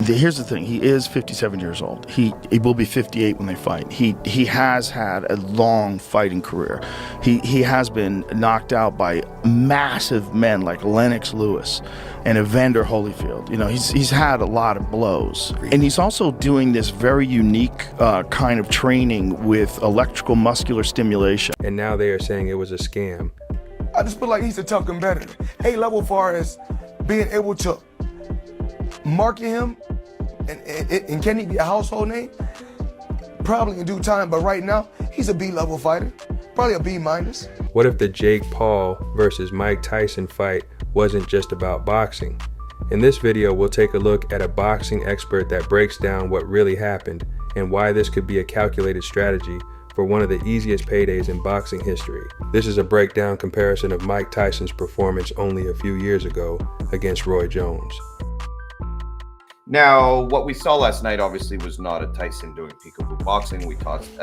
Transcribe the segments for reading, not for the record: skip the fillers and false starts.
Here's the thing. He is 57 years old. He will be 58 when they fight. He has had a long fighting career. He has been knocked out by massive men like Lennox Lewis and Evander Holyfield. You know, he's had a lot of blows. And he's also doing this very unique kind of training with electrical muscular stimulation. And now they are saying it was a scam. I just feel like he's a tough competitor. A-level far as being able to market him and can he be a household name? Probably in due time, but right now, he's a B-level fighter. Probably a B-. What if the Jake Paul versus Mike Tyson fight wasn't just about boxing? In this video, we'll take a look at a boxing expert that breaks down what really happened and why this could be a calculated strategy for one of the easiest paydays in boxing history. This is a breakdown comparison of Mike Tyson's performance only a few years ago against Roy Jones. Now, what we saw last night obviously was not a Tyson doing peekaboo boxing. We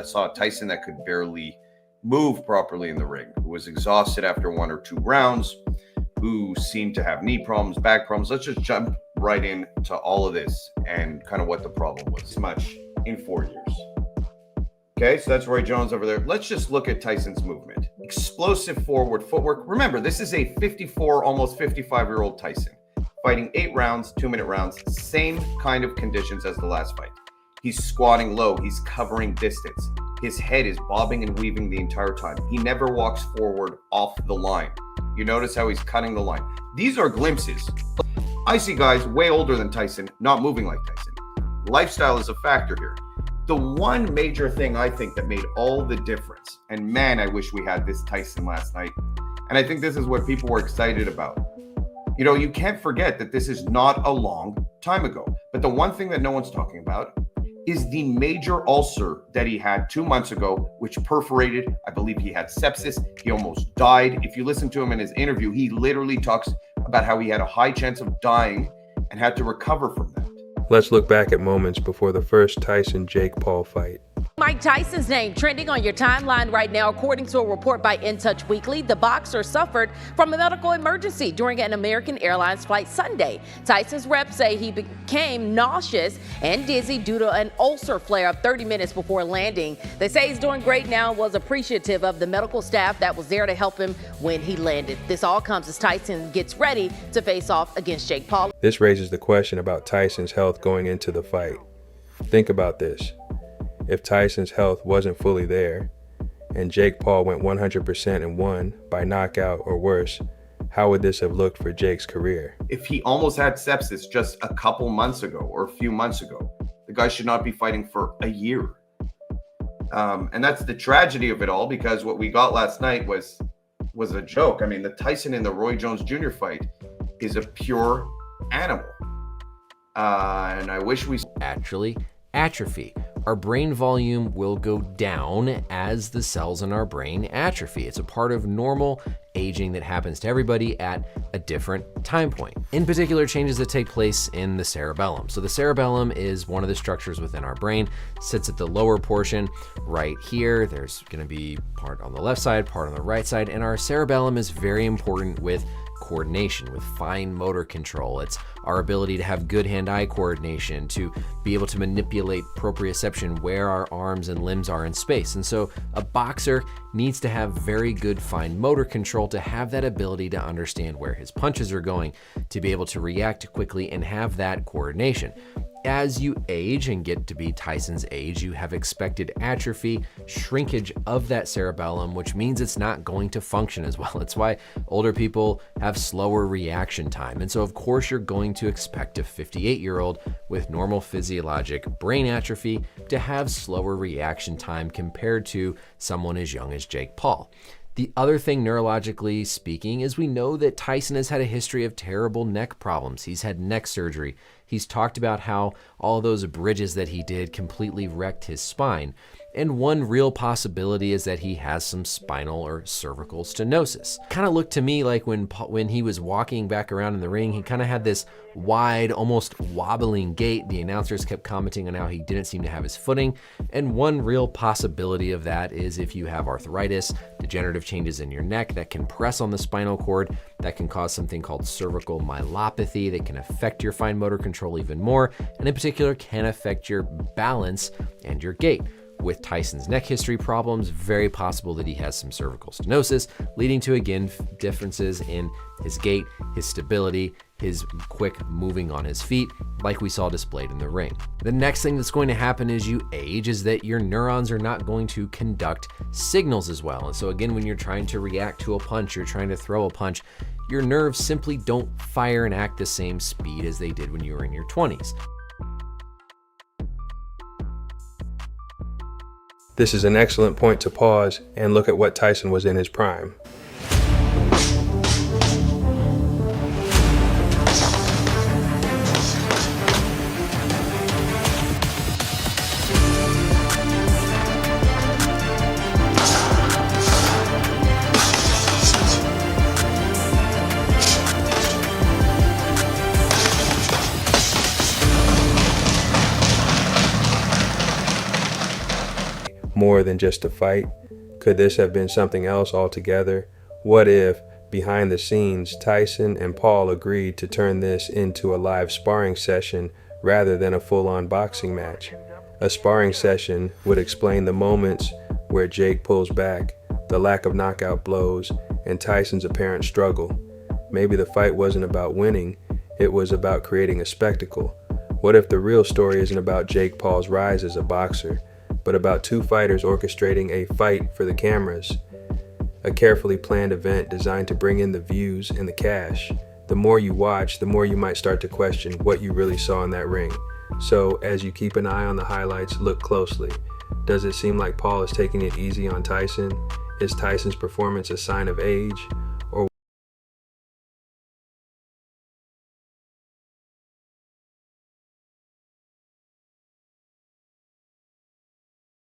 saw a Tyson that could barely move properly in the ring, who was exhausted after 1 or 2 rounds, who seemed to have knee problems, back problems. Let's just jump right into all of this and kind of what the problem was. Much in 4 years. Okay, so that's Roy Jones over there. Let's just look at Tyson's movement. Explosive forward footwork. Remember, this is a 54, almost 55-year-old Tyson, fighting 8 rounds, 2-minute rounds, same kind of conditions as the last fight. He's squatting low. He's covering distance. His head is bobbing and weaving the entire time. He never walks forward off the line. You notice how he's cutting the line. These are glimpses. I see guys way older than Tyson not moving like Tyson. Lifestyle is a factor here. The one major thing I think that made all the difference, and man, I wish we had this Tyson last night, and I think this is what people were excited about. You know, you can't forget that this is not a long time ago, but the one thing that no one's talking about is the major ulcer that he had 2 months ago, which perforated. I believe he had sepsis. He almost died. If you listen to him in his interview, he literally talks about how he had a high chance of dying and had to recover from that. Let's look back at moments before the first Tyson-Jake Paul fight. Mike Tyson's name trending on your timeline right now. According to a report by In Touch Weekly, the boxer suffered from a medical emergency during an American Airlines flight Sunday. Tyson's reps say he became nauseous and dizzy due to an ulcer flare-up 30 minutes before landing. They say he's doing great now and was appreciative of the medical staff that was there to help him when he landed. This all comes as Tyson gets ready to face off against Jake Paul. This raises the question about Tyson's health going into the fight. Think about this. If Tyson's health wasn't fully there, and Jake Paul went 100% and won by knockout or worse, how would this have looked for Jake's career? If he almost had sepsis just a couple months ago or a few months ago, the guy should not be fighting for a year. And that's the tragedy of it all, because what we got last night was a joke. I mean, the Tyson and the Roy Jones Jr. fight is a pure animal. And I wish we... Actually, atrophy. Our brain volume will go down as the cells in our brain atrophy. It's a part of normal aging that happens to everybody at a different time point. In particular, changes that take place in the cerebellum. So the cerebellum is one of the structures within our brain, sits at the lower portion right here. There's gonna be part on the left side, part on the right side, and our cerebellum is very important with coordination, with fine motor control. It's our ability to have good hand-eye coordination, to be able to manipulate proprioception where our arms and limbs are in space. And so a boxer needs to have very good fine motor control to have that ability to understand where his punches are going, to be able to react quickly and have that coordination. As you age and get to be Tyson's age, you have expected atrophy, shrinkage of that cerebellum, which means it's not going to function as well. It's why older people have slower reaction time. And so of course you're going to expect a 58-year-old with normal physiologic brain atrophy to have slower reaction time compared to someone as young as Jake Paul. The other thing, neurologically speaking, is we know that Tyson has had a history of terrible neck problems. He's had neck surgery. He's talked about how all those bridges that he did completely wrecked his spine. And one real possibility is that he has some spinal or cervical stenosis. Kind of looked to me like when he was walking back around in the ring, he kind of had this wide, almost wobbling gait. The announcers kept commenting on how he didn't seem to have his footing. And one real possibility of that is if you have arthritis, degenerative changes in your neck that can press on the spinal cord, that can cause something called cervical myelopathy that can affect your fine motor control even more, and in particular can affect your balance and your gait. With Tyson's neck history problems, very possible that he has some cervical stenosis, leading to, again, differences in his gait, his stability, his quick moving on his feet, like we saw displayed in the ring. The next thing that's going to happen as you age is that your neurons are not going to conduct signals as well. And so again, when you're trying to react to a punch, you're trying to throw a punch, your nerves simply don't fire and act the same speed as they did when you were in your 20s. This is an excellent point to pause and look at what Tyson was in his prime. More than just a fight? Could this have been something else altogether? What if, behind the scenes, Tyson and Paul agreed to turn this into a live sparring session rather than a full-on boxing match? A sparring session would explain the moments where Jake pulls back, the lack of knockout blows, and Tyson's apparent struggle. Maybe the fight wasn't about winning, it was about creating a spectacle. What if the real story isn't about Jake Paul's rise as a boxer, but about two fighters orchestrating a fight for the cameras? A carefully planned event designed to bring in the views and the cash. The more you watch, the more you might start to question what you really saw in that ring. So as you keep an eye on the highlights, look closely. Does it seem like Paul is taking it easy on Tyson? Is Tyson's performance a sign of age?